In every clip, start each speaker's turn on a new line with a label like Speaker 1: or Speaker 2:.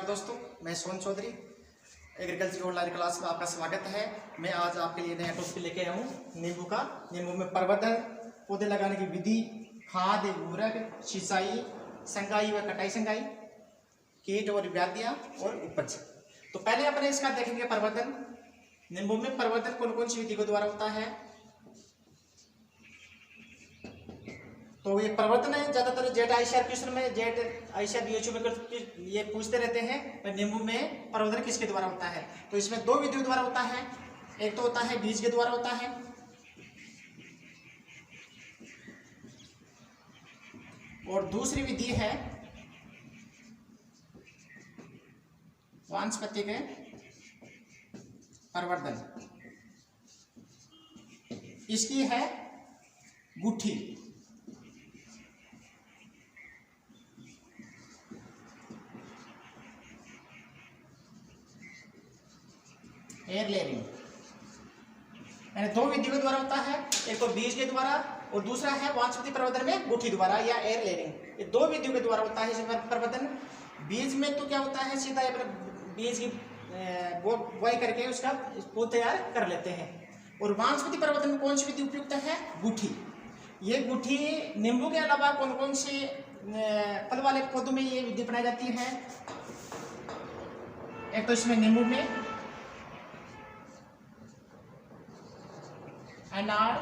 Speaker 1: दोस्तों, मैं सोन Chaudhary agriculture online class में आपका स्वागत है। मैं आज आपके लिए नया टॉपिक लेके आया हूँ नींबू का। नींबू में प्रवर्धन, पौधे लगाने की विधि, खाद, उर्वरक, सिंचाई, संगाई व कटाई संगाई, कीट और व्याधियाँ और उपज। तो पहले अपने इसका देखेंगे प्रवर्धन। नींबू में प्रवर्धन कौन कौन सी विधि के द्वारा होता है। तो ये प्रवर्तन है ज्यादातर जेट आईसीआर क्वेश्चन में, जेट आईसीआर बीएचयू में ये पूछते रहते हैं नींबू में प्रवर्धन किसके द्वारा होता है। तो इसमें दो विधियों द्वारा होता है। एक तो होता है बीज के द्वारा होता है, और दूसरी विधि है वानस्पतिक प्रवर्धन। इसकी है गुठी। एयर लेयरिंग, यानी दो विधियों के द्वारा होता है। एक तो बीज के द्वारा और दूसरा है वानस्पतिक प्रवर्धन में गुठी द्वारा या एयर लेयरिंग। ये दो विधियों के द्वारा होता है इसमें प्रवर्धन। बीज में तो क्या होता है, सीधा बीज की बुआई करके उसका पौध तैयार कर लेते हैं। और वानस्पतिक प्रवर्धन में कौन सी विधि उपयुक्त है, गुठी। ये गुठी नींबू के अलावा कौन कौन से फल वाले पौधों में ये विधि अपनाई जाती है। एक तो इसमें नींबू में अनार,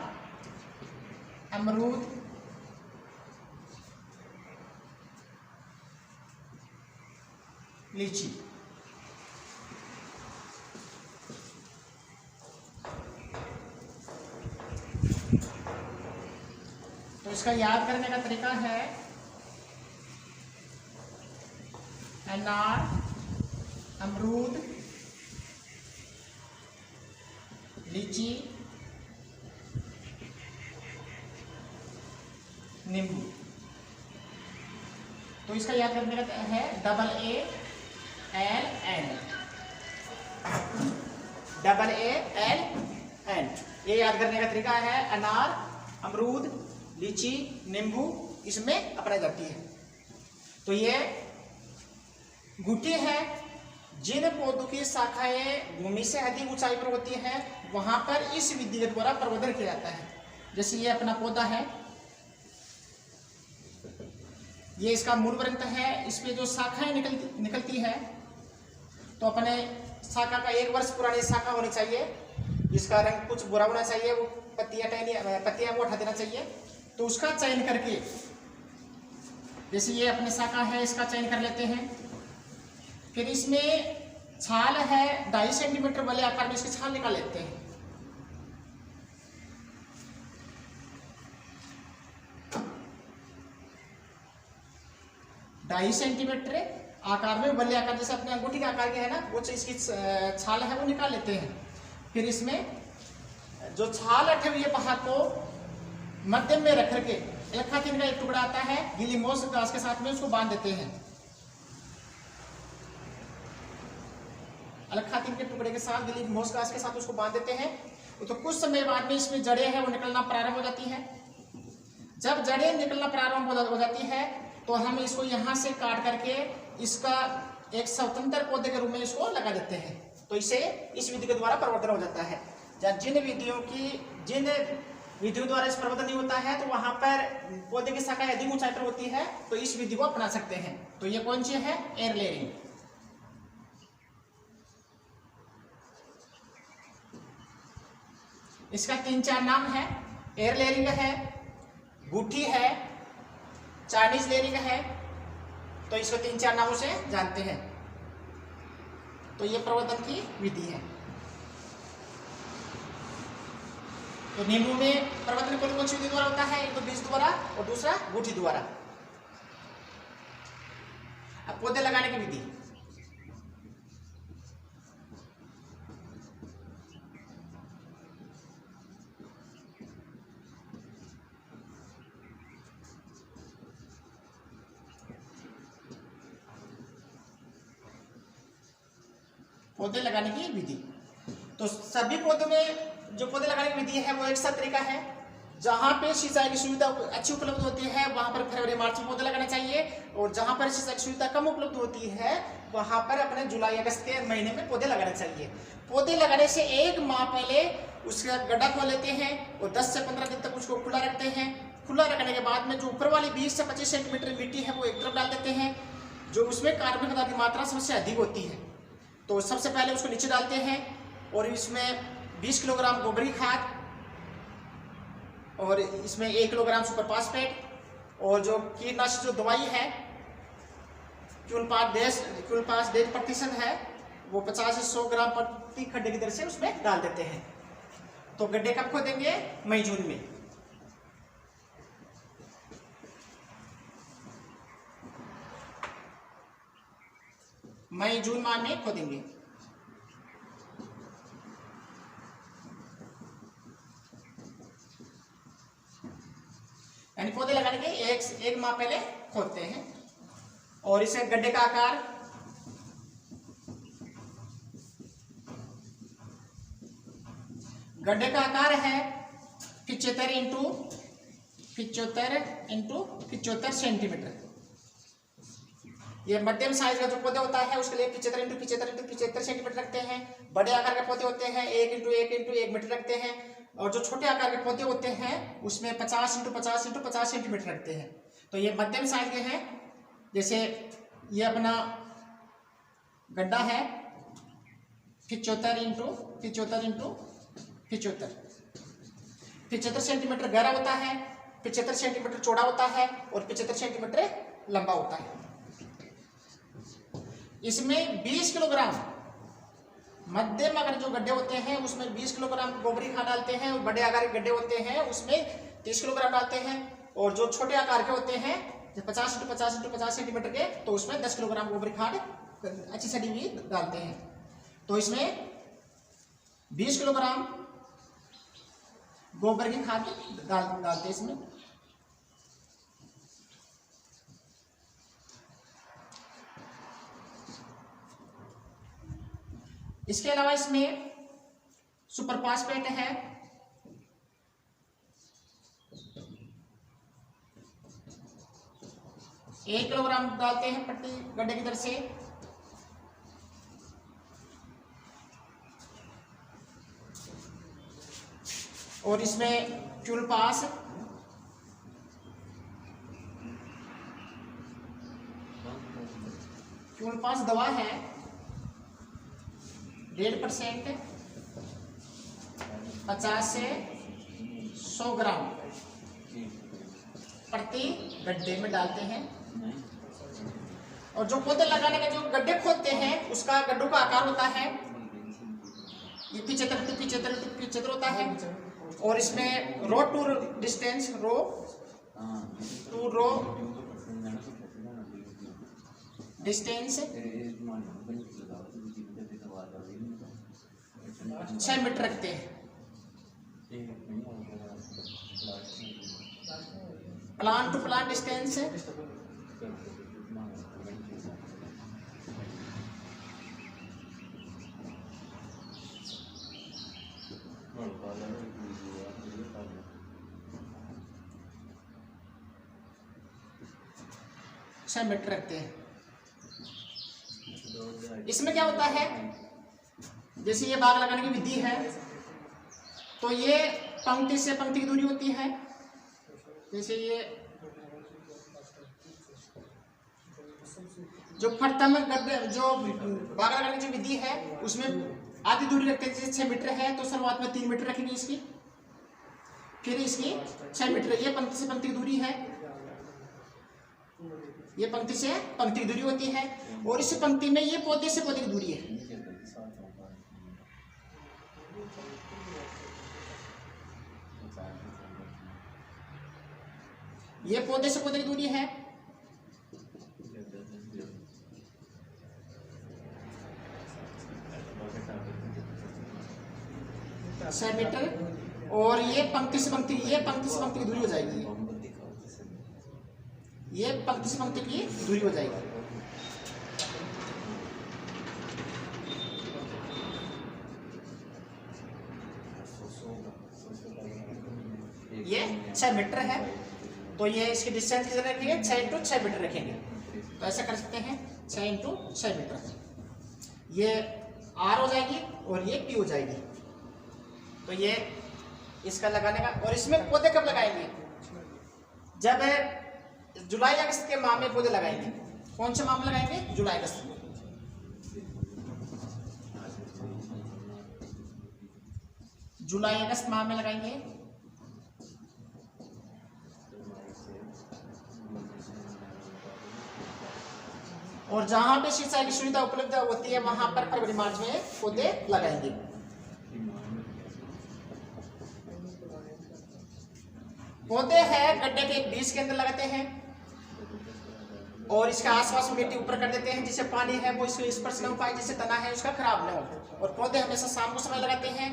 Speaker 1: अमरूद, लीची। तो इसका याद करने का तरीका है अनार, अमरूद, लीची, नींबू। तो इसका याद करने का है AALN, AALN। ये याद करने का तरीका है। अनार, अमरूद, लीची, नींबू इसमें अपनाई जाती है। तो ये गुठी है। जिन पौधों की शाखाएं भूमि से अधिक ऊंचाई पर होती है वहां पर इस विधि के द्वारा प्रवर्धन किया जाता है। जैसे ये अपना पौधा है, ये इसका मूल ग्रंथ है। इसमें जो शाखाएं निकलती है तो अपने शाखा का 1 वर्ष पुरानी शाखा होनी चाहिए, जिसका रंग कुछ बुरा होना चाहिए, वो पत्तियां वो हटा देना चाहिए। तो उसका चयन करके, जैसे ये अपनी शाखा है, इसका चयन कर लेते हैं। फिर इसमें छाल है 2.5 सेंटीमीटर वाले आकार में, इसकी छाल निकाल लेते हैं। ढाई सेंटीमीटर आकार में, बल्ले आकार जैसे अपने अंगूठी के आकार के है ना, वो इसकी छाल है वो निकाल लेते हैं। फिर इसमें जो छाल हटे हुए भाग को मध्यम में रख करके एल्खाथिन का एक टुकड़ा आता है, गीली मोस घास के साथ में उसको बांध देते हैं। एल्खाथिन के टुकड़े के साथ, गीली मोस घास के साथ उसको बांध देते हैं। तो कुछ समय बाद में इसमें जड़ें हैं वो निकलना प्रारंभ हो जाती है। जब जड़ें निकलना प्रारंभ हो जाती है तो हम इसको यहाँ से काट करके इसका एक स्वतंत्र पौधे के रूप में इसको लगा देते हैं। तो इसे इस विधि के द्वारा प्रवर्धन हो जाता है। जिन विधियों द्वारा इस प्रवर्धन नहीं होता है तो वहां पर पौधे की शाखाएं अधिक ऊंचाई पर होती है, तो इस विधि को अपना सकते हैं। तो ये कौन सी है, एयर लेयरिंग। इसका 3-4 नाम है। एयर लेयरिंग है, गुठी है, चाइनीज लेयरिंग है। तो इसको 3-4 नामों से जानते हैं। तो ये प्रवर्धन की विधि है। तो नींबू में प्रवर्धन कौन कौन सी विधि द्वारा होता है। एक तो बीज द्वारा और दूसरा गुठी द्वारा। अब पौधे लगाने की विधि। पौधे लगाने की विधि, तो सभी पौधों में जो पौधे लगाने की विधि है वो एक सा तरीका है। जहाँ पे सिंचाई की सुविधा अच्छी उपलब्ध होती है वहां पर फरवरी मार्च में पौधे लगाना चाहिए, और जहां पर सिंचाई की सुविधा कम उपलब्ध होती है वहां पर अपने जुलाई अगस्त के महीने में पौधे लगाने चाहिए। पौधे लगाने से 1 माह पहले उसका गड्ढा खोल लेते हैं और 10 से 15 दिन तक उसको खुला रखते हैं। खुला रखने के बाद में जो ऊपर वाली 20 से 25 सेंटीमीटर मिट्टी है वो एक तरफ डाल देते हैं, जो उसमें कार्बन पदार्थ की मात्रा सबसे अधिक होती है। तो सबसे पहले उसको नीचे डालते हैं और इसमें 20 किलोग्राम गोबर की खाद और इसमें 1 किलोग्राम सुपर फास्फेट और जो कीटनाशक जो दवाई है क्यूलपास 1.5% है वो 50 से 100 ग्राम प्रति खड्डे की दर से उसमें डाल देते हैं। तो गड्ढे कब खोदेंगे? मई जून में। मई जून माह में खोदेंगे। यानी पौधे लगाने के एक माह पहले खोदते हैं। और इसे गड्ढे का आकार है 75 इंटू 75 सेंटीमीटर। ये मध्यम साइज का जो पौधे होता है उसके लिए 75 इंटू 75 सेंटीमीटर रखते हैं। बड़े आकार के पौधे होते हैं 1 इंटू 1 मीटर रखते हैं, और जो छोटे आकार के पौधे होते हैं उसमें 50 इंटू 50 सेंटीमीटर रखते हैं। तो ये मध्यम साइज के हैं। जैसे ये अपना गड्ढा है 75 इंटू 75 सेंटीमीटर गहरा होता है, 75 सेंटीमीटर चौड़ा होता है और 75 सेंटीमीटर लंबा होता है। इसमें 20 किलोग्राम मध्यम आकार जो गड्ढे होते हैं उसमें 20 किलोग्राम गोबरी खाद डालते हैं, और बड़े आकार के गड्ढे होते हैं उसमें 30 किलोग्राम डालते हैं, और जो छोटे आकार के होते हैं 50 इंटू 50 सेंटीमीटर के तो उसमें 10 किलोग्राम गोबरी खाद अच्छी सड़ी हुई डालते हैं। तो इसमें 20 किलोग्राम गोबर की खाद डालते हैं इसमें। इसके अलावा इसमें सुपर फास्फेट है 1 किलोग्राम डालते हैं प्रति गड्ढे की दर से। और इसमें क्यूलपास दवा है 1.5% 50 से 100 ग्राम प्रति गड्ढे में डालते हैं। और जो पौधे लगाने के जो गड्ढे खोदते हैं उसका गड्ढों का आकार होता है ये 75 होता है। और इसमें row to distance row 6 metre रखते हैं। Plant to plant distance 6 metre रखते हैं। इसमें क्या होता है, जैसे ये बाग लगाने की विधि है तो ये पंक्ति से पंक्ति की दूरी होती है। जैसे ये जो प्रथम गड्ढे जो बाग लगाने की जो विधि है उसमें आधी दूरी रखते हैं। जैसे 6 मीटर है तो शुरुआत में 3 मीटर रखेंगे इसकी, फिर इसकी 6 मीटर। ये पंक्ति से पंक्ति की दूरी है, ये पंक्ति से पंक्ति की दूरी होती है। और इस पंक्ति में ये पौधे से पौधे की दूरी है। ये पौधे से पौधे की दूरी है। छह मीटर। और ये पंक्ति से पंक्ति की दूरी हो जाएगी। ये पंक्ति से पंक्ति की दूरी हो जाएगी। ये 6 मीटर है, तो ये इसकी डिस्टेंस कितना रखेंगे, 6 इंटू 6 मीटर रखेंगे। तो ऐसा कर सकते हैं 6 इंटू 6 मीटर, ये आर हो जाएगी और ये पी हो जाएगी। तो ये इसका लगाने का, और इसमें पौधे कब लगाएंगे, जब जुलाई अगस्त के माह में पौधे लगाएंगे। कौन से माह में लगाएंगे, जुलाई अगस्त में। जुलाई अगस्त माह में लगाएंगे। और जहां पे सिंचाई की सुविधा उपलब्ध होती है वहां पर फरवरी मार्च में पौधे लगाएंगे। पौधे हैं गड्ढे के बीच के अंदर लगाते हैं और इसके आसपास मिट्टी ऊपर कर देते हैं, जिससे पानी है वो इसको स्पर्श न हो पाए, जिससे तना है उसका खराब न हो। और पौधे हमेशा शाम को समय लगाते हैं।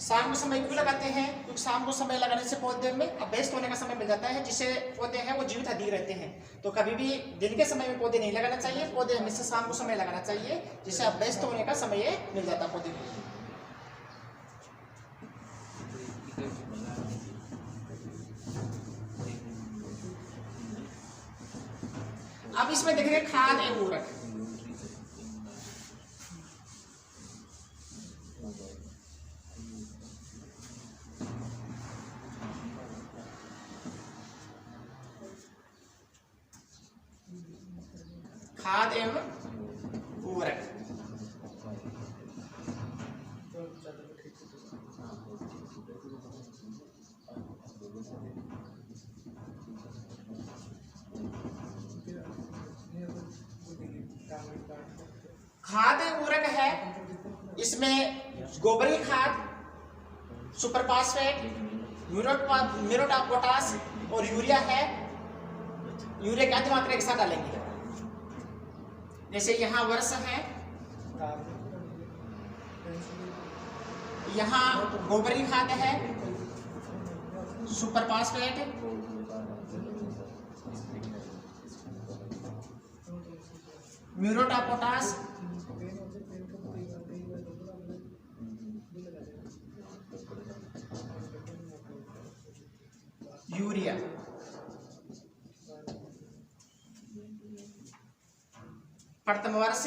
Speaker 1: शाम को समय क्यों लगाते हैं, क्योंकि शाम को समय लगाने से पौधे में अभ्यस्त होने का समय मिल जाता है, जिससे पौधे हैं वो जीवित अधिक रहते हैं। तो कभी भी दिन के समय में पौधे नहीं लगाना चाहिए, पौधे हमेशा शाम को समय लगाना चाहिए, जिससे अभ्यस्त होने का समय मिल जाता है पौधे को। अब इसमें देखेंगे खाद एवं उर्वरक। खाद एवं उर्वरक, खाद उर्वरक है, इसमें गोबर की खाद, super phosphate, muriate of potash और यूरिया है। यूरिया की आधी मात्रा एक साथ डालेंगे। जैसे यहाँ वर्ष है, यहाँ गोबर की खाद है, super phosphate, muriate of potash, urea. प्रथम वर्ष,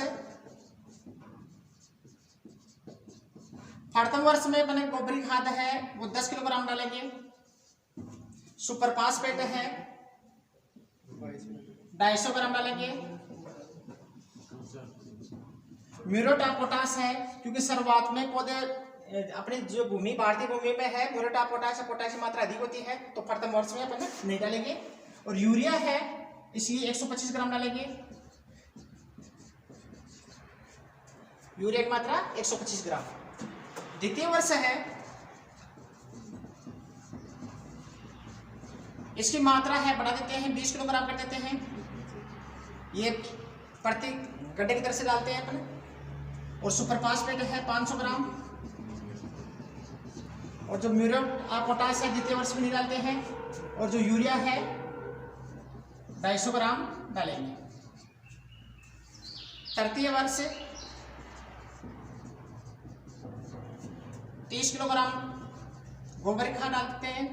Speaker 1: प्रथम वर्ष में अपने गोबरी खाद है वो 10 किलोग्राम डालेंगे। सुपर फास्फेट है 250 ग्राम डालेंगे। म्यूरेट ऑफ पोटाश है, क्योंकि शुरुआत में पौधे अपनी जो भूमि भारतीय भूमि में है, म्यूरेट ऑफ पोटाश पोटाश की मात्रा अधिक होती है, तो प्रथम वर्ष में अपन नहीं डालेंगे। और यूरिया है, इसलिए 125 ग्राम डालेंगे। यूरिया की मात्रा 125 ग्राम। द्वितीय वर्ष है, इसकी मात्रा है बढ़ा देते हैं, 20 किलोग्राम कर देते हैं। ये प्रति गड्ढे की तरफ से डालते हैं अपन। और सुपर फास्फेट है 500 ग्राम। और जो म्यूरेट ऑफ पोटाश है द्वितीय वर्ष में नहीं डालते हैं। और जो यूरिया है 250 ग्राम डालेंगे। तृतीय वर्ष 30 किलोग्राम गोबर खाद डालते हैं।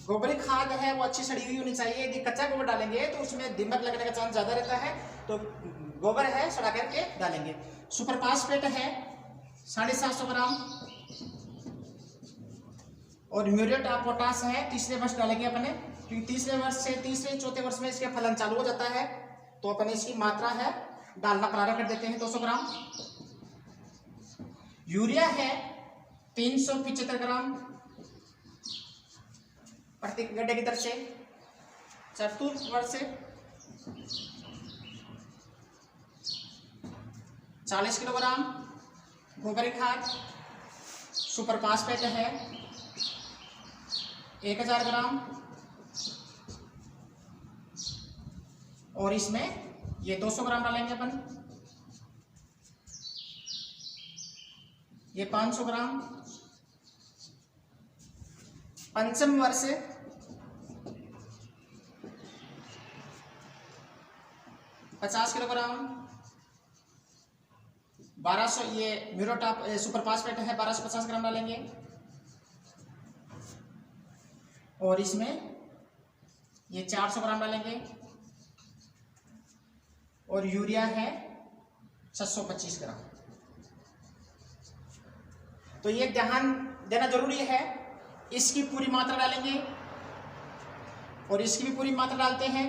Speaker 1: गोबर खाद है वो अच्छी सड़ी हुई होनी चाहिए। यदि कच्चा गोबर डालेंगे तो उसमें दीमक लगने का चांस ज्यादा रहता है, तो गोबर है सड़ा करके डालेंगे। सुपर फास्फेट है 750 ग्राम। और म्यूरेट ऑफ पोटाश है तीसरे वर्ष डालेंगे अपने, क्योंकि तीसरे वर्ष से तीसरे चौथे वर्ष में इसके फलन चालू हो जाता है, तो अपने इसकी मात्रा है डालना प्रारंभ कर देते हैं 200 ग्राम। यूरिया है 375 ग्राम प्रति गड्ढे की तरफ से। चतुर्थ वर्ष से 40 किलोग्राम गोबर खाद। सुपर फास्फेट है 1000 ग्राम। और इसमें ये 200 ग्राम डालेंगे अपन। ये 500 ग्राम। पंचम वर्ष 50 किलोग्राम। 1200 ये म्यूरेट ऑफ सुपर फास्फेट है 1250 ग्राम डालेंगे। और इसमें ये 400 ग्राम डालेंगे और यूरिया है 625 ग्राम। तो ये ध्यान देना जरूरी है, इसकी पूरी मात्रा डालेंगे और इसकी भी पूरी मात्रा डालते हैं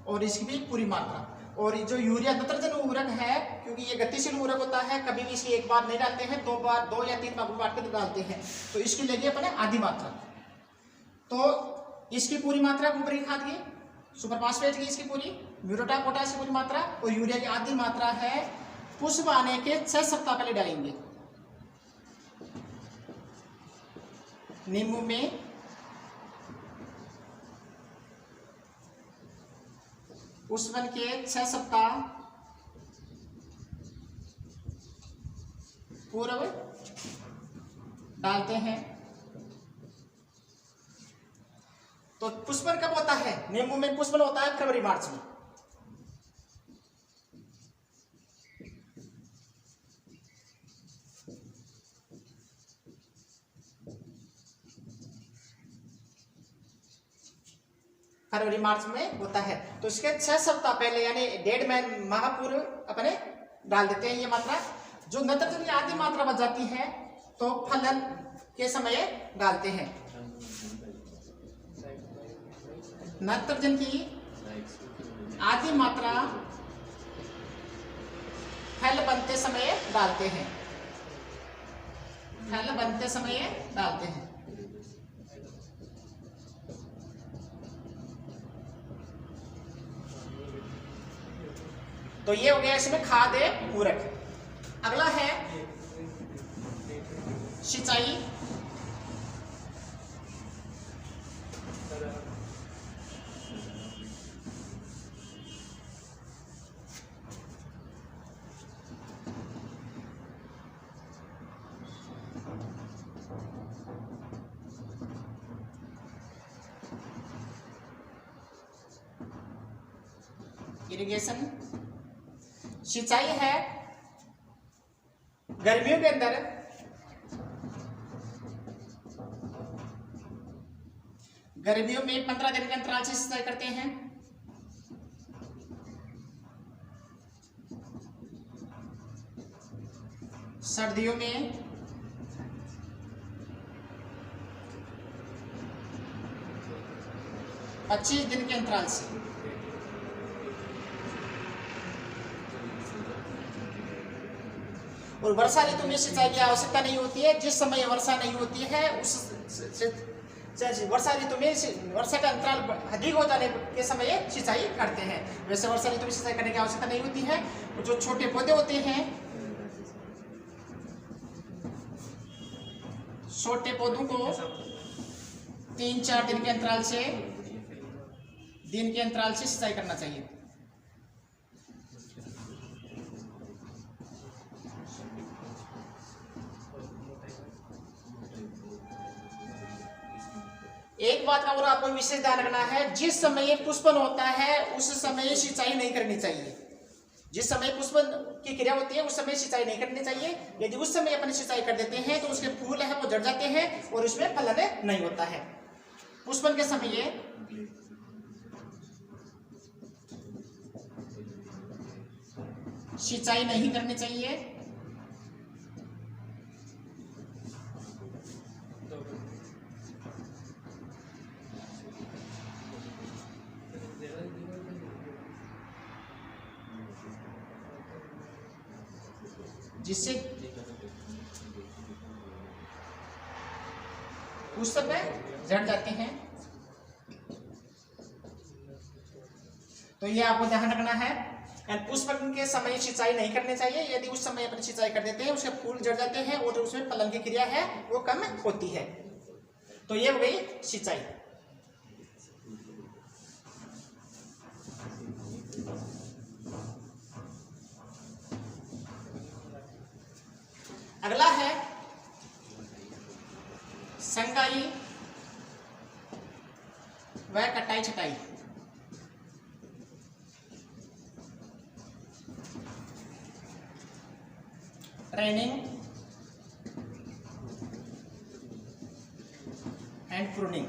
Speaker 1: और इसकी भी पूरी मात्रा। और जो यूरिया नत्रजन उर्वरक है, क्योंकि ये गतिशील उर्वरक होता है, कभी भी इसकी एक बार नहीं डालते हैं, 2 बार 2 या 3 बार बांट के डालते हैं। तो इसकी लेंगे अपने आधी मात्रा। तो इसकी पूरी मात्रा ऊपरी खाद की, सुपर फास्फेट की इसकी पूरी, म्यूरेट ऑफ पोटाश की पूरी मात्रा और यूरिया की आधी मात्रा है पुष्प आने के 6 सप्ताह पहले डालेंगे। नींबू में पुष्पन के 6 सप्ताह पूर्व डालते हैं। तो पुष्पन कब होता है? नींबू में पुष्पन होता है फरवरी मार्च में। फरवरी मार्च में होता है। तो इसके 6 सप्ताह पहले यानी 1.5 माह पूर्व अपने डाल देते हैं ये मात्रा। जो नत्रजन की आधी मात्रा बच जाती है तो फलन के समय डालते हैं। नत्रजन की आधी मात्रा फल बनते समय डालते हैं, फल बनते समय डालते हैं। तो ये हो गया इसमें खाद पूरक। अगला है सिंचाई। इरिगेशन सिंचाई है गर्मियों के अंदर गर्मियों में 15 दिन के अंतराल से सिंचाई करते हैं। सर्दियों में 25 दिन के अंतराल से। और वर्षा ऋतु में सिंचाई की आवश्यकता नहीं होती है। जिस समय वर्षा नहीं होती है उस वर्षा ऋतु में वर्षा का अंतराल अधिक हो जाने के समय सिंचाई करते हैं। वैसे वर्षा ऋतु में सिंचाई करने की आवश्यकता नहीं होती है। जो छोटे पौधे होते हैं, छोटे पौधों को 3-4 दिन के अंतराल से सिंचाई करना चाहिए। एक बात का और आपको विशेष ध्यान रखना है, जिस समय पुष्पन होता है उस समय सिंचाई नहीं करनी चाहिए। जिस समय पुष्पन की क्रिया होती है उस समय सिंचाई नहीं करनी चाहिए। यदि उस समय अपन सिंचाई कर देते हैं तो उसके फूल है वो झड़ जाते हैं और उसमें फलन नहीं होता है। पुष्पन के समय सिंचाई नहीं करनी चाहिए। जिससे उस समय झड़ जाते हैं। तो ये आपको ध्यान रखना है। पुष्पन के समय सिंचाई नहीं करनी चाहिए। यदि उस समय अपन सिंचाई कर देते हैं उसके फूल झड़ जाते हैं और उसमें फलन की क्रिया है वो कम होती है। तो ये हो गई सिंचाई। अगला है संगाई व कटाई छटाई। Training and pruning.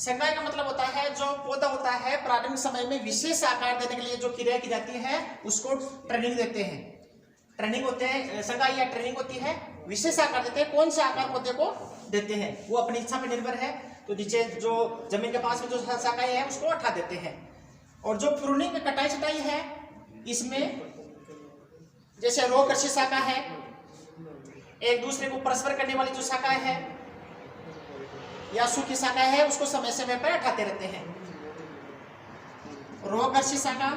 Speaker 1: संकाय का मतलब होता है जो पौधा होता है प्रारंभिक समय में विशेष आकार देने के लिए जो क्रिया की जाती है उसको ट्रेनिंग देते हैं। ट्रेनिंग होते हैं संकाय या ट्रेनिंग होती है, विशेष आकार देते हैं। कौन से आकार पौधे को देते हैं वो अपनी इच्छा पर निर्भर है। तो नीचे जो जमीन के पास में जो शाखाएं है उसको हटा देते हैं। और जो प्रूनिंग कटाई छटाई है इसमें जैसे रो कृषि शाखा है, एक दूसरे को परस्पर करने वाली जो शाखाएं है या सूखी शाखा है उसको समय समय पर हटाते रहते हैं। रो कृषि शाखा,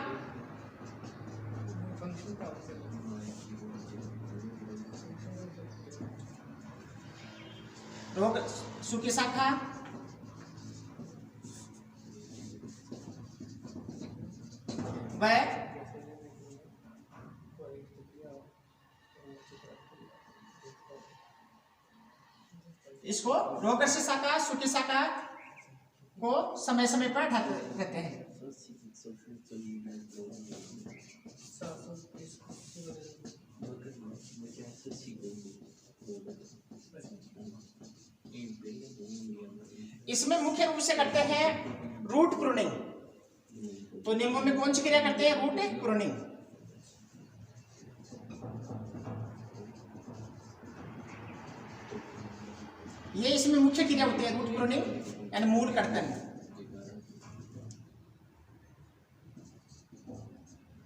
Speaker 1: रो सूखी शाखा, वह इसको रोगर्षि शाखा सूखी शाखा को समय समय पर हटाते रहते हैं। इसमें मुख्य रूप से करते हैं रूट प्रूनिंग। तो नींबू में कौन सी क्रिया करते हैं? Root pruning. ये इसमें मुख्य क्रिया होती है रूट प्रूनिंग यानी मूल कर्तन,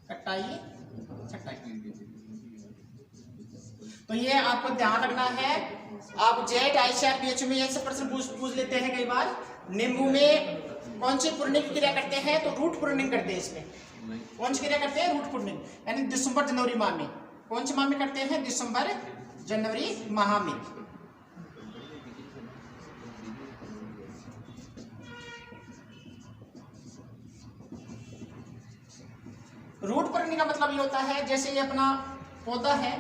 Speaker 1: कटाई छटाई। तो ये आपको ध्यान रखना है। आप जेट आईसीआर पीएचयू में ऐसे प्रश्न पूछ लेते हैं कई बार। नींबू में कौन सी प्रूनिंग क्रिया करते हैं? तो रूट प्रूनिंग करते हैं। इसमें कौन सी क्रिया करते हैं? रूट प्रूनिंग यानी दिसंबर जनवरी माह में। कौन से माह में करते हैं? दिसंबर जनवरी माह में। रूट प्रूनिंग का मतलब ये होता है जैसे ये अपना पौधा है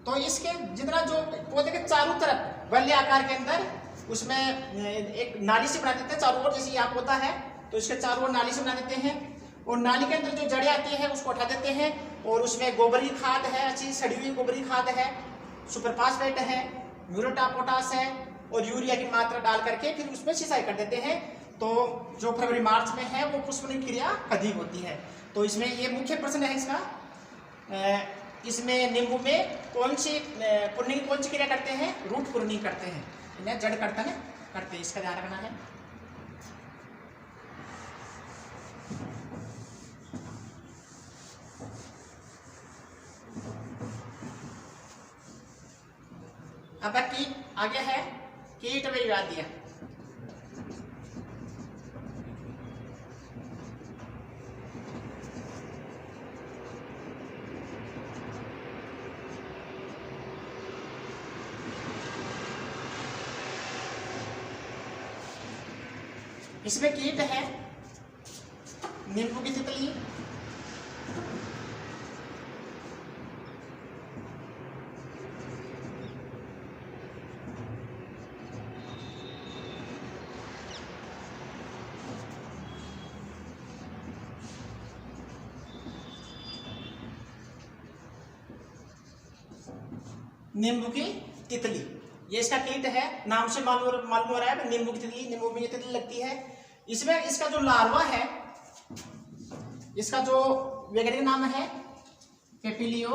Speaker 1: तो इसके जितना जो पौधे के चारों तरफ वलय आकार के अंदर उसमें एक नाली से बना देते हैं चारों ओर। जैसे यहाँ पौधा है तो इसके चारों ओर नाली से बना देते हैं और नाली के अंदर जो जड़ें आती हैं उसको हटा देते हैं और उसमें गोबर की खाद है, अच्छी सड़ी हुई गोबर की खाद है, सुपर फास्फेट है, म्यूरेट ऑफ पोटाश है और यूरिया की मात्रा डाल करके फिर उसमें सिंचाई कर देते हैं। तो जो फरवरी मार्च में है वो पुष्पन क्रिया अधिक होती है। तो इसमें ये मुख्य प्रश्न है इसका। इसमें नींबू में कौन सी प्रूनिंग कौन सी क्रिया करते हैं? रूट प्रूनिंग करते हैं, इन्हें जड़ कर्तन करते हैं। इसका ध्यान रखना है। अब कीट आगे है, कीट विवादिया। इसमें कीट है नींबू की तितली, नींबू की तितली, ये इसका कीट है। नाम से मालूम हो रहा है नींबू की तितली, नींबू में ये तितली लगती है। इसमें इसका जो लार्वा है, इसका जो वैज्ञानिक नाम है पेपिलियो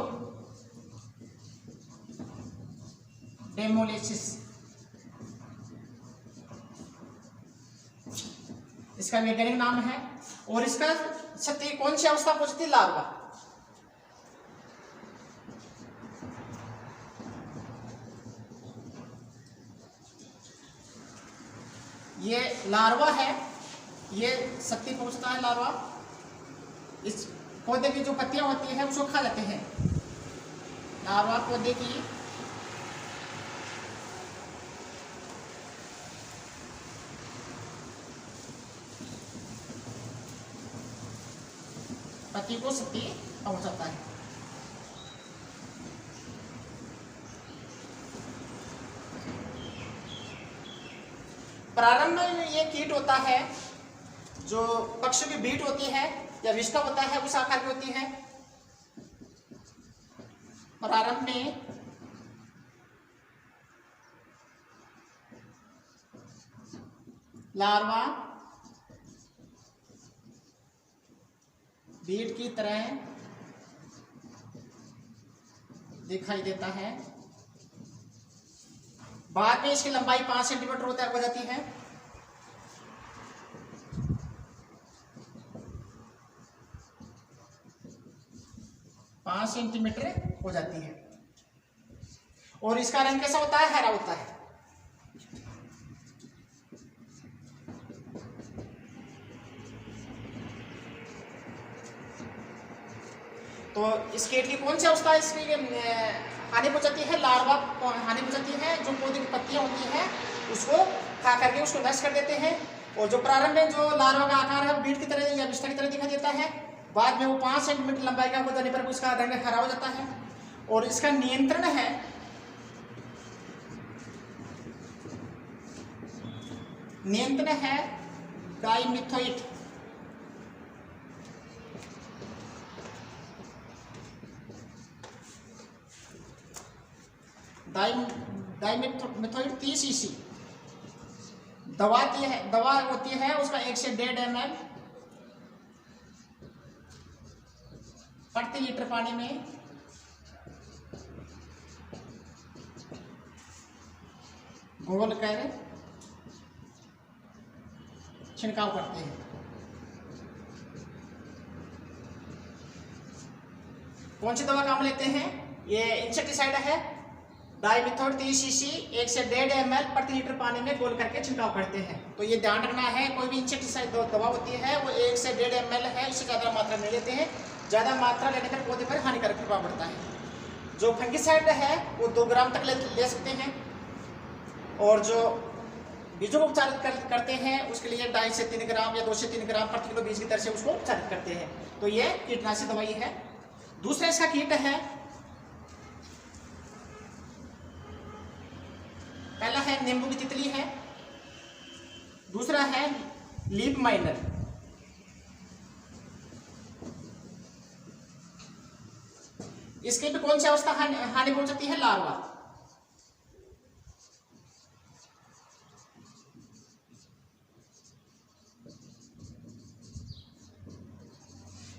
Speaker 1: डेमोलिसिस, इसका वैज्ञानिक नाम है। और इसका सत्य कौन सी अवस्था पहुंचती है? लार्वा। ये लार्वा है, ये शक्ति पहुंचता है लार्वा। इस पौधे की जो पत्तियां होती हैं उसको खा जाते हैं। लार्वा पौधे की पत्ती को शक्ति पहुंचाता है। प्रारंभ में ये कीट होता है जो पक्षी की बीट होती है या विष्ठा होता है उस आकार की होती है। प्रारंभ में लार्वा बीट की तरह दिखाई देता है। बाद में इसकी लंबाई 5 सेंटीमीटर हो जाती है। पांच सेंटीमीटर हो जाती है। और इसका रंग कैसा होता है? हरा होता है। तो इस कीट की कौन सी अवस्था इसकी हानि पहुंचाती है? लार्वा हानि पहुंचाती है। जो पौधे की पत्तियां होती हैं उसको खा करके उसको नष्ट कर देते हैं। और जो प्रारंभ में जो लार्वा का आकार है वो बीट की तरह या बिस्तर की तरह दिखाई देता है। बाद में वो 5 सेंटीमीटर लंबाई का हो जाने पर उसका रंग हरा हो जाता है। और इसका नियंत्रण है डाइमिथोइट। डाइमिथोइट 30 cc दवा होती है उसका 1 से 1.5 ml प्रति लीटर पानी में घोल कर छिड़काव करते हैं। कौन सी दवा काम लेते हैं? ये इंसेक्टिसाइड है। डाइमिथोइट 30 cc 1 से 1.5 ml प्रति लीटर पानी में घोल करके छिड़काव करते हैं। तो ये ध्यान रखना है, कोई भी इंसेक्टिसाइड दवा होती है वो 1 से 1.5 ml है, इससे ज़्यादा मात्रा में लेते हैं। ज़्यादा मात्रा लेने पर पौधे पर हानिकारक प्रभाव पड़ता है। जो फंगिसाइड है वो 2 ग्राम तक ले सकते हैं। और जो बीजों को उपचारित करते हैं उसके लिए 2.5 से 3 ग्राम या 2 से 3 ग्राम प्रति किलो बीज की दर से उसको उपचारित करते हैं। तो ये कीटनाशक दवाई है। दूसरा इसका कीट है, पहला है नींबू की तितली है, दूसरा है लीफ माइनर। इसके भी कौन सी अवस्था हानि पहुंचाती है? लार्वा।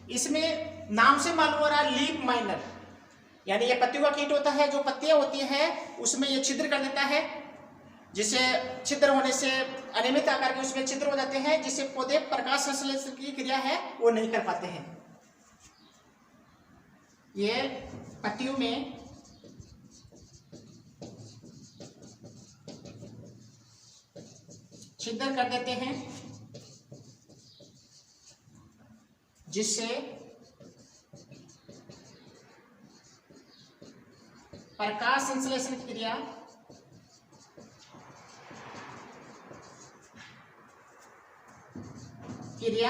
Speaker 1: इसमें नाम से मालूम हो रहा है लीफ माइनर, यानी ये पत्तियों का कीट होता है। जो पत्तियां होती हैं उसमें ये छिद्र कर देता है, जिससे छिद्र होने से अनियमित आकार के उसमें छिद्र हो जाते हैं, जिससे पौधे प्रकाश संश्लेषण की क्रिया है वो नहीं कर पाते हैं। ये पत्तियों में छिद्र कर देते हैं, जिससे प्रकाश संश्लेषण की क्रिया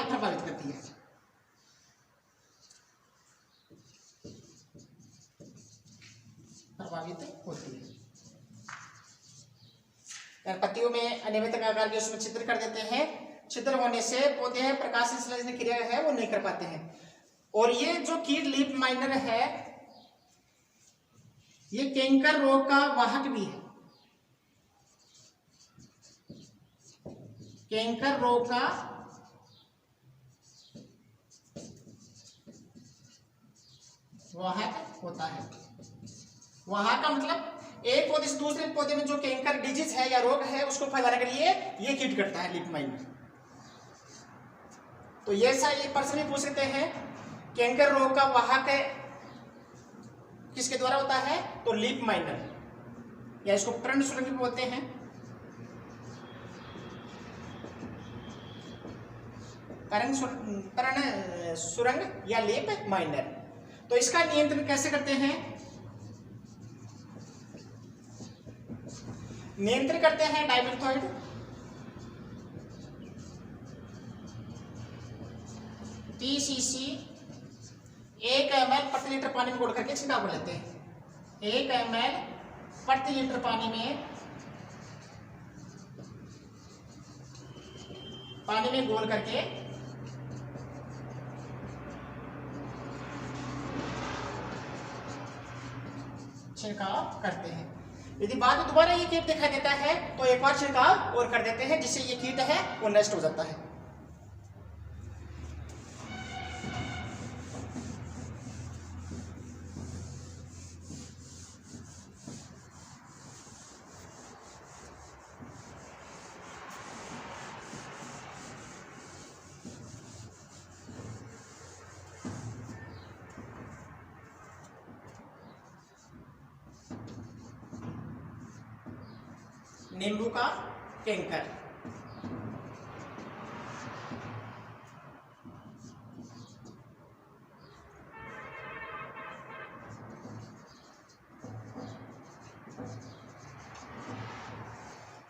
Speaker 1: प्रभावित करती है। पत्तियों में अनियमित आकार के उसमें छिद्र कर देते हैं। छिद्र होने से पौधे प्रकाश संश्लेषण क्रिया है वो नहीं कर पाते हैं। और ये जो कीट लीफ माइनर है ये कैंकर रोग का वाहक भी है। कैंकर रोग का वाहक होता है। वाहक का मतलब एक पौधे से दूसरे पौधे में जो कैंकर डिजीज है या रोग है उसको फैलाने के लिए ये कीट करता है, लीफ माइनर। तो ये प्रश्न भी पूछ सकते हैं, कैंकर रोग का वाहक किसके द्वारा होता है? तो लीफ माइनर, या इसको पर्ण सुरंग भी बोलते हैं। पर्ण सुरंग या लीफ माइनर। तो इसका नियंत्रण कैसे करते हैं? नियंत्रण करते हैं डाइमिथोइट, TCC 1 ml प्रति लीटर पानी में घोल करके छिड़काव कर लेते हैं। 1 ml प्रति लीटर पानी में घोल करके छिड़काव करते हैं। यदि बाद में दोबारा ये कीट दिखाई देता है तो एक बार छिड़काव और कर देते हैं, जिससे ये कीट है वो नष्ट हो जाता है। नींबू का कैंकर।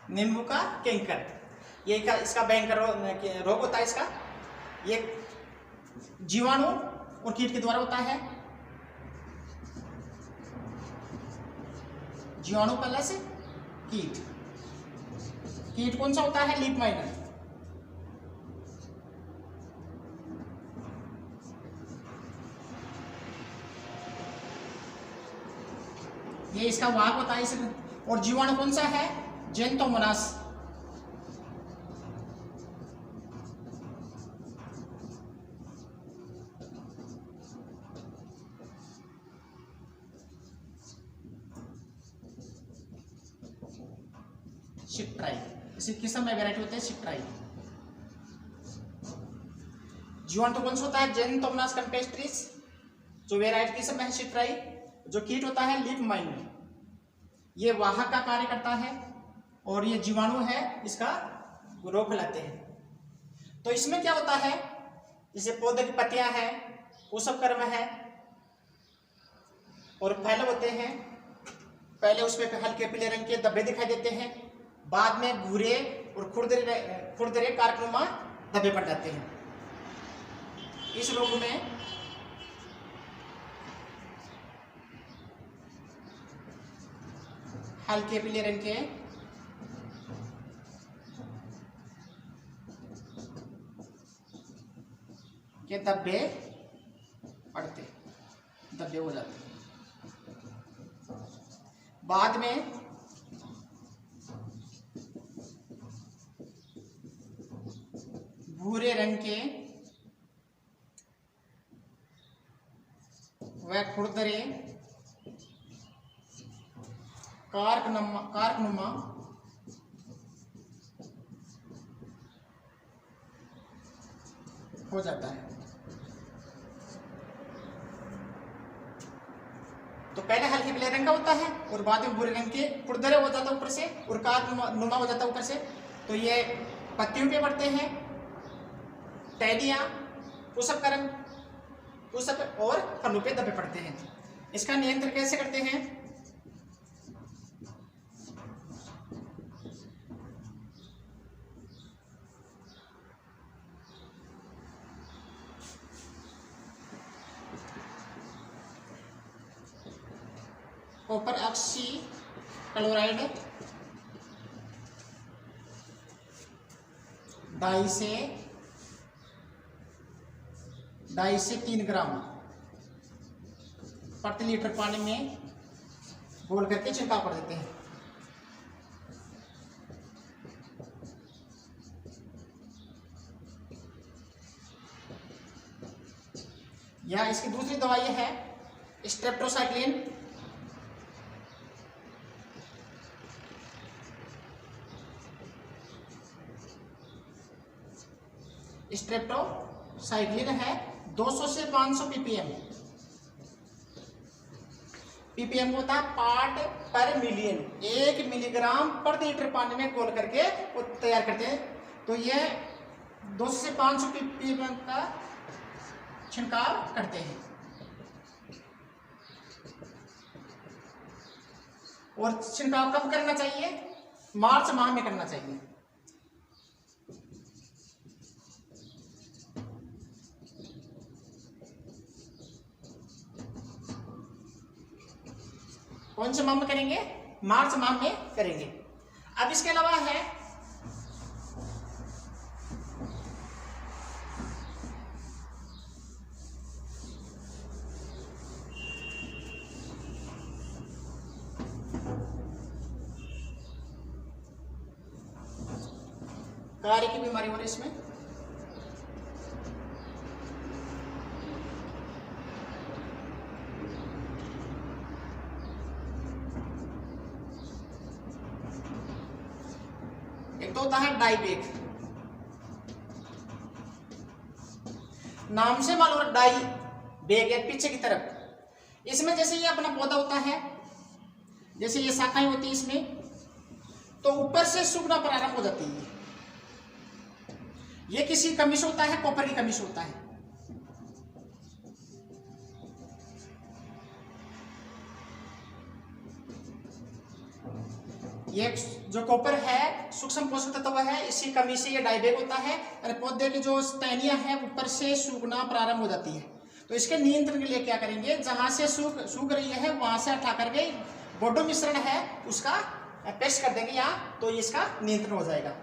Speaker 1: नींबू का कैंकर ये इसका भयंकर रोग होता है। इसका ये जीवाणु और कीट के द्वारा होता है। जीवाणु प्लस कीट। कीट कौन सा होता है? Leaf miner. ये इसका वाहक होता है। और जीवाणु कौन सा है? जेंटोमोनास। शिप्ट्राई। इसी किस्म में वैरायटी होते हैं शिप्ट्राई। जीवाणु तो कौन सा होता है? जेंटोमोनास कैम्पेस्ट्रिस। जो वैरायटी किस्म में है शिप्ट्राई। जो कीट होता है लीफ माइनर। ये वाहक का कार्य करता है और ये जीवाणु है इसका रोग फैलाते हैं। तो इसमें क्या होता है? जैसे पौधे की पत्तियां हैं, ऊसककर्म है और फैले होते हैं। पहले उसमें हल्के पीले रंग के धब्बे दिखाई देते हैं, बाद में भूरे और खुरदरे कारकनुमा धब्बे पड़ जाते हैं। इस रोग में हल्के पीले रंग के धब्बे पड़ते, धब्बे हो जाते। बाद में भूरे रंग के व खुरदरे कारकनुमा हो जाता है। तो पहले हल्के पीले रंग का होता है और बाद में भूरे रंग के खुरदरे हो जाता है ऊपर से और कारकनुमा हो जाता है ऊपर से। तो ये पत्तियों पे पड़ते हैं, टहनियाँ, ऊसक और फलों पे धब्बे पड़ते हैं। इसका नियंत्रण कैसे करते हैं? कॉपर ऑक्सी क्लोराइड 2.5 से 3 ग्राम प्रति लीटर पानी में घोल करके छिड़काव कर देते हैं। या इसकी दूसरी दवाई है स्ट्रेप्टोसाइक्लिन। स्ट्रेप्टोसाइक्लिन है 200 से 500 ppm। ppm होता है पार्ट पर मिलियन। 1 मिलीग्राम प्रति लीटर पानी में घोल करके वो तैयार करते हैं। तो ये 200 से 500 ppm का छिड़काव करते हैं। और छिड़काव कब करना चाहिए? मार्च माह में करना चाहिए। कौन से माह में करेंगे? मार्च माह में करेंगे। अब इसके अलावा है कार्य की बीमारी हो रही है इसमें। एक तो होता है डाइबेक, नाम से मालूम डाई बेग है पीछे की तरफ। इसमें जैसे ये अपना पौधा होता है, जैसे ये शाखाएं होती है इसमें, तो ऊपर से सूखना प्रारंभ हो जाती है। ये किसी कमी से होता है, कॉपर की कमी से होता है। ये जो कॉपर है सूक्ष्म पोषक तत्व है, इसी कमी से ये डाइबैक होता है और पौधे की जो टहनियां हैं ऊपर से सूखना प्रारंभ हो जाती है। तो इसके नियंत्रण के लिए क्या करेंगे, जहां से सूख रही है वहां से हटा करके बोडो मिश्रण है उसका पेस्ट कर देंगे यहाँ, तो इसका नियंत्रण हो जाएगा।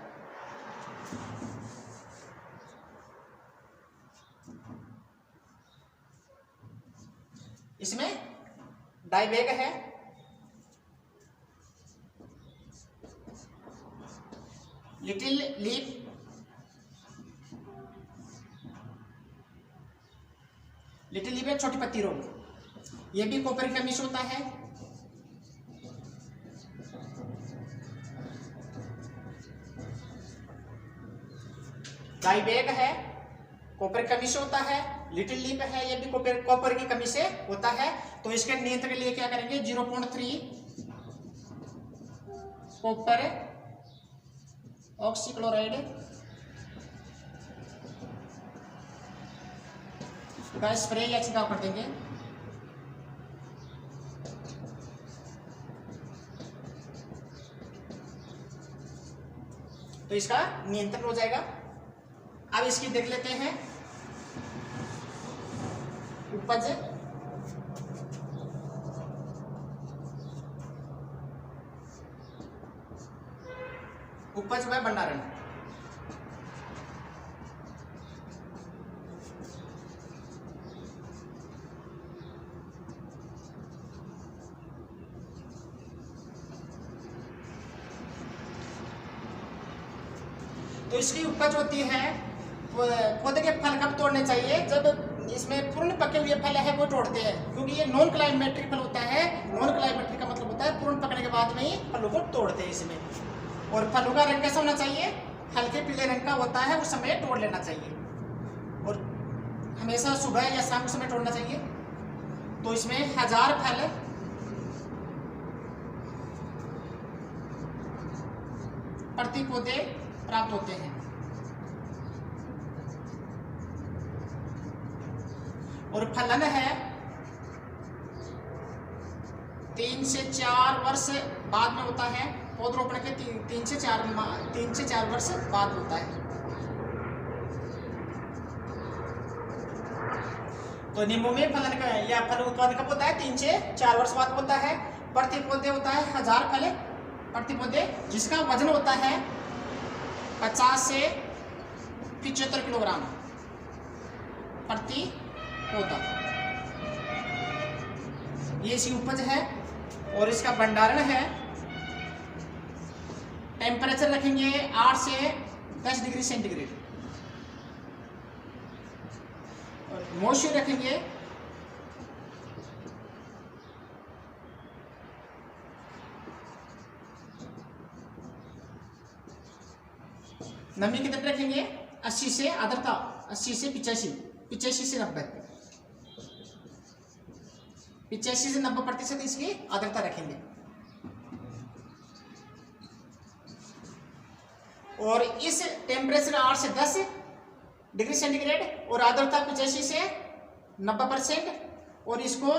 Speaker 1: इसमें डाइबैक है, लिटिल लीफ, लिटिल लीफ है छोटी पत्ती रोग, ये भी कॉपर की कमी से होता है। डाइबैक है, कॉपर की कमी से होता है। लिटिल लीफ है, ये भी कॉपर की कमी से होता है। तो इसके नियंत्रण के लिए क्या करेंगे, 0.3 कॉपर ऑक्सीक्लोराइड का स्प्रे या छिड़काव कर देंगे। तो इसका नियंत्रण हो जाएगा। अब इसकी देख लेते हैं उपज। उपज व भंडारण। तो इसकी उपज होती है, पौधे के फल कब तोड़ने चाहिए, जब इसमें पूर्ण पके हुए फल है वो तोड़ते हैं, क्योंकि ये नॉन क्लाइमेट्रिक फल होता है। नॉन क्लाइमेट्रिक का मतलब होता है पूर्ण पकने के बाद में ही फलों को तोड़ते हैं इसमें। और फलों का रंग कैसा होना चाहिए, हल्के पीले रंग का होता है, उस समय तोड़ लेना चाहिए और हमेशा सुबह या शाम के समय तोड़ना चाहिए। तो इसमें 1000 फल प्रति पौधे प्राप्त होते हैं। और फलन है 3 से 4 वर्ष बाद में होता है। पौधरोपण के 3 से 4 वर्ष बाद होता है। तो नींबू में फलन का या फल उत्पादन कब होता है, 3 से 4 वर्ष बाद होता है। प्रति पौधे होता है 1000 फल प्रति पौधे, जिसका वजन होता है 50 से 75 किलोग्राम प्रति पौधा। ये इसकी उपज है। और इसका भंडारण है, टेम्परेचर रखेंगे 8 से 10 डिग्री सेंटीग्रेड और मॉइस्चर रखेंगे नमी कितने रखेंगे, 80 से आर्द्रता 80 से 85, 85 से 90, 85 से 90% इसकी आर्द्रता रखेंगे। और इस टेम्परेचर 8 से 10 डिग्री सेंटीग्रेड और आर्द्रता 85 से 90%, और इसको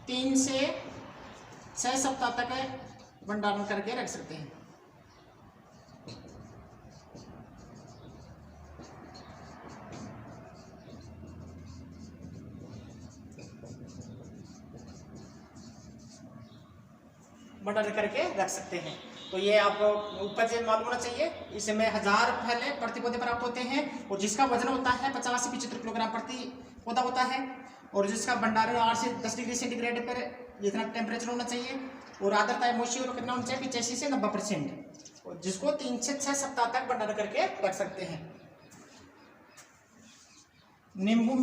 Speaker 1: 3 से 6 सप्ताह तक भंडारण करके रख सकते हैं। भंडारण करके रख सकते हैं। तो ये आपको उपज मालूम होना चाहिए। इसमें 1000 फल प्रति पौधे प्राप्त होते हैं और जिसका वजन होता है 50 से 75 किलोग्राम प्रति पौधा होता है, और जिसका भंडारण 8 से 10 डिग्री सेंटीग्रेड पर जितना टेम्परेचर होना चाहिए, और आर्द्रता मॉइस्चर कितना होना चाहिए, 85 से 90%। जिसको 3 से 6 सप्ताह तक भंडारण करके रख सकते हैं। नींबू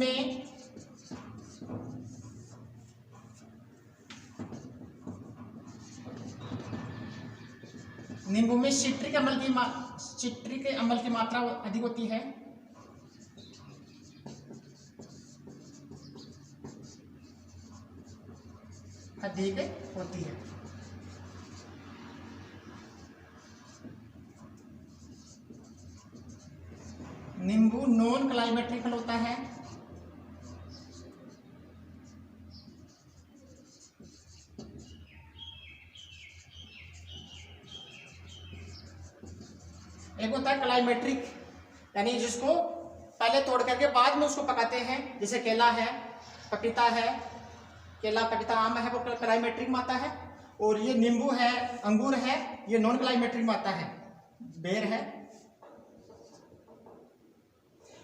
Speaker 1: में सिट्रिक अम्ल की मात्रा अधिक होती है। नींबू नॉन क्लाइमेट्रिक फल होता है। एक होता है क्लाइमेट्रिक, यानी जिसको पहले तोड़ करके बाद में उसको पकाते हैं, जैसे केला है, पपीता है, केला पपीता आम है, वो क्लाइमेट्रिक में आता है। और ये नींबू है, अंगूर है, ये नॉन क्लाइमेट्रिक में आता है, बेर है।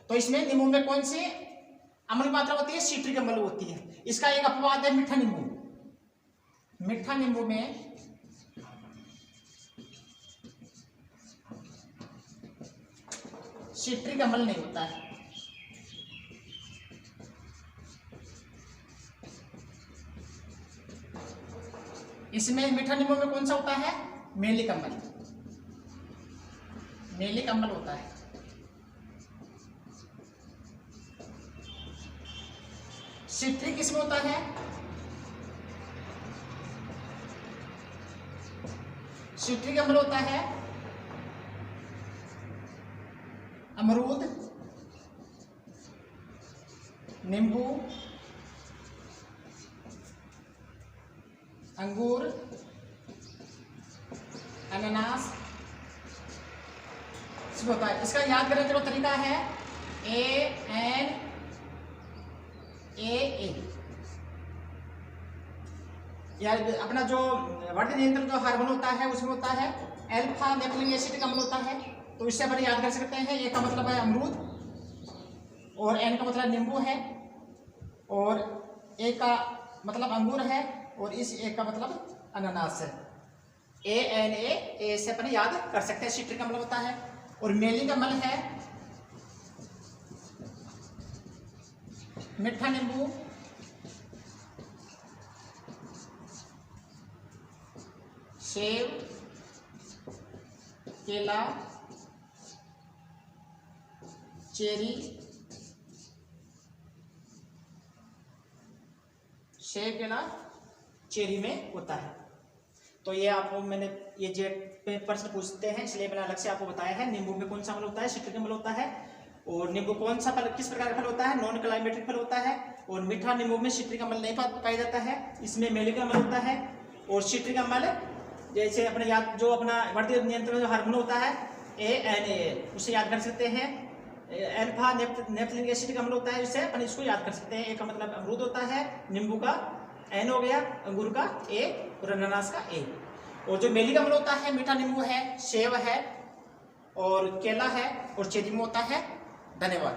Speaker 1: तो इसमें नींबू में कौन सी अम्ल मात्रा होती है? सिट्रिक अम्ल होती है। इसका एक अपवाद है मीठा नींबू। मीठा नींबू में सिट्रिक अम्ल नहीं होता है। इसमें मीठा नींबू में कौन सा होता है? मेलिक अम्ल। मेलिक अम्ल होता है। सिट्रिक किसमें होता है? सिट्रिक अम्ल होता है अमरूद, नींबू, अंगूर, अनानास इसमें होता है। इसका याद करने का जो तरीका है ANAA। यार अपना जो वर्ध नियंत्रण जो हार्मोन होता है उसमें होता है अल्फा नेपलिक एसिटिक अम्ल होता है। तो इससे अपन याद कर सकते हैं, ए का मतलब है अमरूद और एन का मतलब नींबू है और ए का मतलब अंगूर है और इस ए का मतलब अनानास है। ANA, ए से अपन याद कर सकते हैं। सिट्रिक अम्ल होता है। और मेलिक अम्ल है मीठा नींबू, सेब, केला, चेरी, सेब, केला, चेरी में होता है। तो ये आपको मैंने ये जेट पे प्रश्न पूछते हैं इसलिए मैंने अलग से आपको बताया है। नींबू में कौन सा अम्ल होता है? सिट्रिक अम्ल होता है। और नींबू कौन सा फल, किस प्रकार का फल होता है? नॉन क्लाइमेटिक फल होता है। और मीठा नींबू में सिट्रिक अम्ल नहीं पाया जाता है, इसमें मेलिक अम्ल होता है। और सिट्रिक अम्ल जैसे अपने याद जो अपना वर्ध नियंत्रण जो हार्मोन होता है ANA, उसे याद कर सकते हैं। अल्फा नेपथलिक एसिटिक अम्ल होता है, इससे अपन इसको याद कर सकते हैं। ए का मतलब अमरूद होता है, नींबू का N हो गया, अंगूर का A और अनानास का A। और जो मेलिक अम्ल होता है मीठा नींबू है, सेब है और केला है और चेरी में होता है। धन्यवाद।